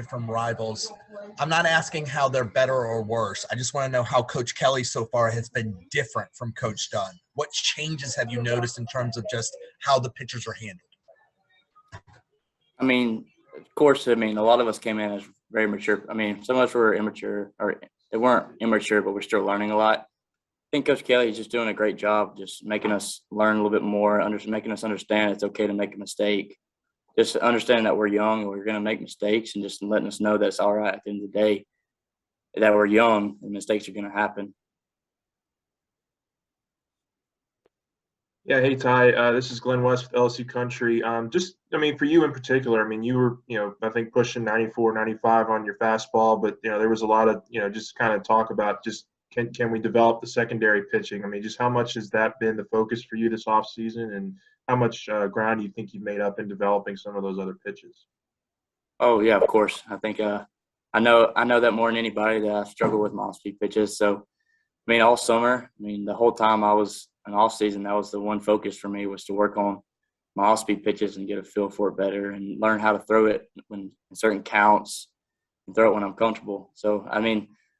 from rivals. I'm not asking how they're better or worse. I just want to know how Coach Kelly so far has been different from Coach Dunn. What changes have you noticed in terms of just how the pitchers are handled? I mean, of course, a lot of us came in as very mature. I mean, some of us were immature, or they weren't immature, but we're still learning a lot. I think Coach Kelly is just doing a great job, just making us learn a little bit more, making us understand it's okay to make a mistake. Just understanding that we're young and we're going to make mistakes, and just letting us know that's all right at the end of the day, that we're young and mistakes are going to happen. Yeah, hey Ty, this is Glenn West with LSU Country. For you in particular, you were, I think pushing 94, 95 on your fastball, but there was a lot of, just kind of talk about just can we develop the secondary pitching? Just how much has that been the focus for you this offseason, and how much ground do you think you've made up in developing some of those other pitches? Oh yeah, of course. I think I know that more than anybody that I struggle with my off-speed pitches. So all summer, the whole time I was in off season, that was the one focus for me, was to work on my off-speed pitches and get a feel for it better and learn how to throw it in certain counts and throw it when I'm comfortable. So,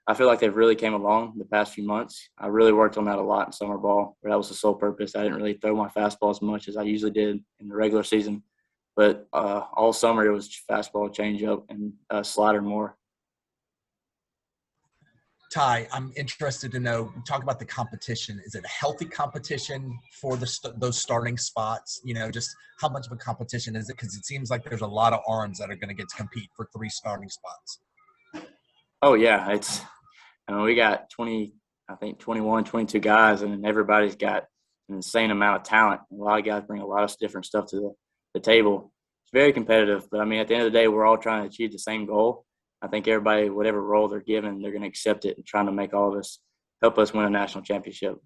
I feel like they've really came along the past few months. I really worked on that a lot in summer ball, where that was the sole purpose. I didn't really throw my fastball as much as I usually did in the regular season. But all summer it was fastball, changeup, and slider more. Ty, I'm interested to know, talk about the competition. Is it a healthy competition for those starting spots? Just how much of a competition is it? Because it seems like there's a lot of arms that are going to get to compete for 3 starting spots. Oh, yeah. We got 21, 22 guys, and everybody's got an insane amount of talent. A lot of guys bring a lot of different stuff to the table. It's very competitive, but, at the end of the day, we're all trying to achieve the same goal. I think everybody, whatever role they're given, they're going to accept it and trying to make all of us, help us win a national championship.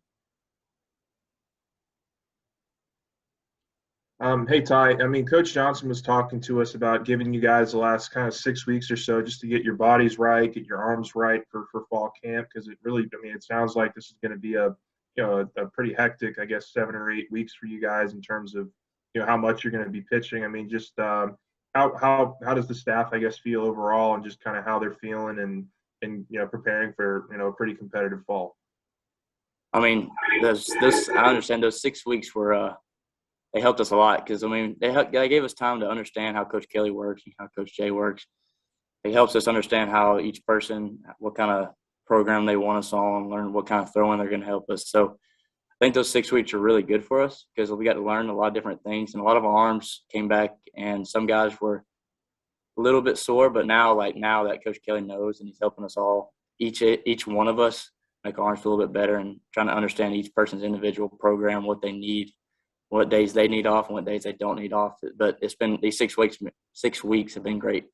Hey, Ty, Coach Johnson was talking to us about giving you guys the last kind of 6 weeks or so just to get your bodies right, get your arms right for fall camp, because it really, it sounds like this is going to be a pretty hectic, 7 or 8 weeks for you guys in terms of, how much you're going to be pitching. How does the staff, feel overall, and just kind of how they're feeling and preparing for, a pretty competitive fall? I understand those 6 weeks were they helped us a lot, because they gave us time to understand how Coach Kelly works and how Coach Jay works. It helps us understand how each person, what kind of program they want us on, learn what kind of throwing they're going to help us. So I think those 6 weeks are really good for us, because we got to learn a lot of different things, and a lot of our arms came back, and some guys were a little bit sore, but now that Coach Kelly knows, and he's helping us all, each one of us, make our arms feel a little bit better, and trying to understand each person's individual program, what they need, what days they need off and what days they don't need off. But it's been these 6 weeks have been great.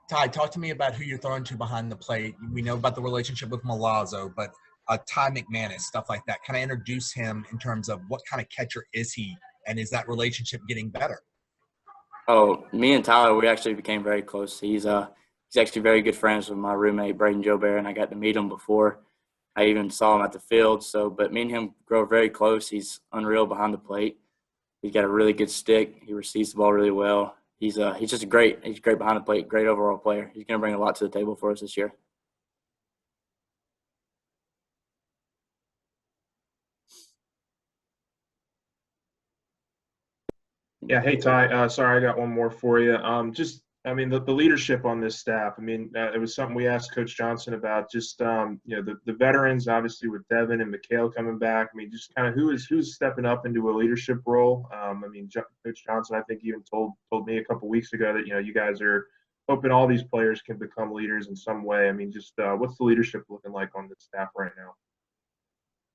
Ty, talk to me about who you're throwing to behind the plate. We know about the relationship with Milazzo, but Ty McManus, stuff like that. Kind of introduce him in terms of what kind of catcher is he, and is that relationship getting better? Oh, me and Tyler, we actually became very close. He's actually very good friends with my roommate, Braden Joubert, and I got to meet him before. I even saw him at the field. But me and him grow very close. He's unreal behind the plate. He's got a really good stick. He receives the ball really well. He's just great behind the plate, great overall player. He's going to bring a lot to the table for us this year. Yeah. Hey, Ty. Sorry, I got one more for you. The leadership on this staff. It was something we asked Coach Johnson about. Just the veterans, obviously, with Devin and Mikhail coming back. Just kind of who's stepping up into a leadership role. Coach Johnson, I think, even told me a couple weeks ago that you guys are hoping all these players can become leaders in some way. What's the leadership looking like on this staff right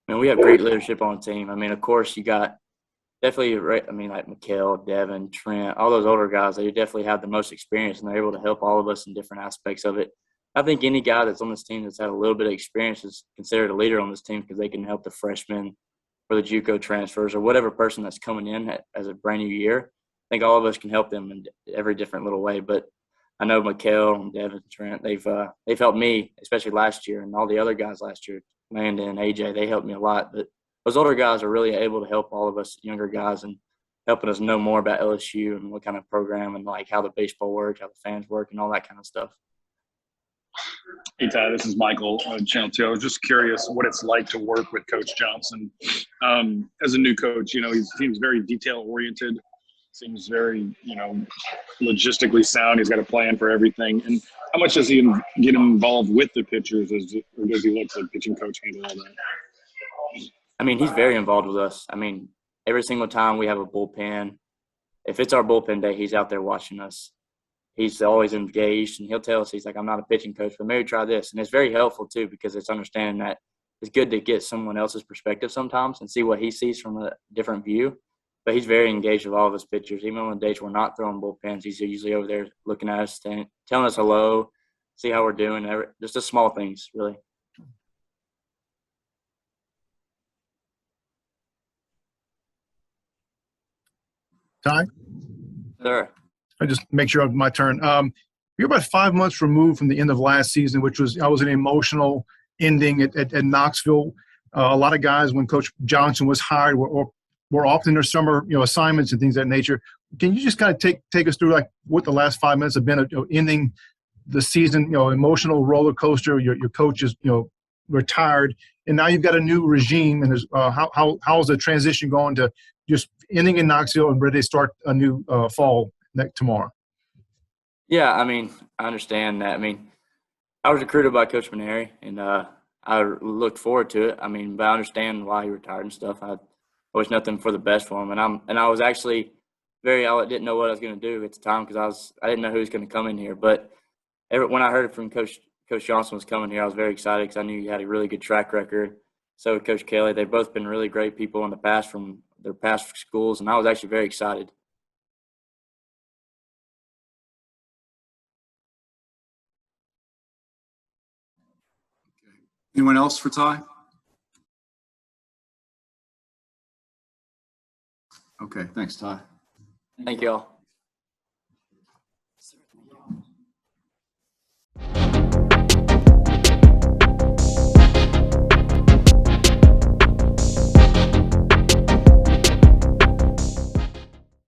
now? We have great leadership on the team. Of course, you got. Definitely, like Mikhail, Devin, Trent, all those older guys, they definitely have the most experience, and they're able to help all of us in different aspects of it. I think any guy that's on this team that's had a little bit of experience is considered a leader on this team, because they can help the freshmen or the JUCO transfers or whatever person that's coming in as a brand new year. I think all of us can help them in every different little way. But I know Mikhail and Devin and Trent, they've helped me, especially last year, and all the other guys last year, Landon, AJ, they helped me a lot. But those older guys are really able to help all of us younger guys, and helping us know more about LSU and what kind of program and like how the baseball works, how the fans work, and all that kind of stuff. Hey, Ty, this is Michael, Channel 2. I was just curious what it's like to work with Coach Johnson. As a new coach, he seems very detail-oriented, seems very, logistically sound. He's got a plan for everything. And how much does he get involved with the pitchers, or does he let the pitching coach handle all that? I mean, he's very involved with us. I mean, every single time we have a bullpen, if it's our bullpen day, he's out there watching us. He's always engaged, and he'll tell us, he's like, I'm not a pitching coach, but maybe try this. And it's very helpful, too, because it's understanding that it's good to get someone else's perspective sometimes and see what he sees from a different view. But he's very engaged with all of his pitchers. Even on the days we're not throwing bullpens, he's usually over there looking at us, telling us hello, see how we're doing, just the small things, really. Ty? Sure. I just make sure my turn. You're about 5 months removed from the end of last season, which was an emotional ending at Knoxville. A lot of guys, when Coach Johnson was hired, were often their summer assignments and things of that nature. Can you just kind of take us through like what the last 5 minutes have been, ending the season, emotional roller coaster? Your coach is retired, and now you've got a new regime. And how's the transition going to just ending in Knoxville and ready to start a new fall tomorrow? Yeah, I mean, I understand that. I mean, I was recruited by Coach Maneri, and I looked forward to it. I mean, but I understand why he retired and stuff. I wish nothing for the best for him, and I was actually I didn't know what I was going to do at the time because I didn't know who was going to come in here. But when I heard from Coach Johnson was coming here, I was very excited because I knew he had a really good track record. So Coach Kelly, they've both been really great people in the past from their past schools, and I was actually very excited. Anyone else for Ty? Okay, thanks, Ty. Thank you all.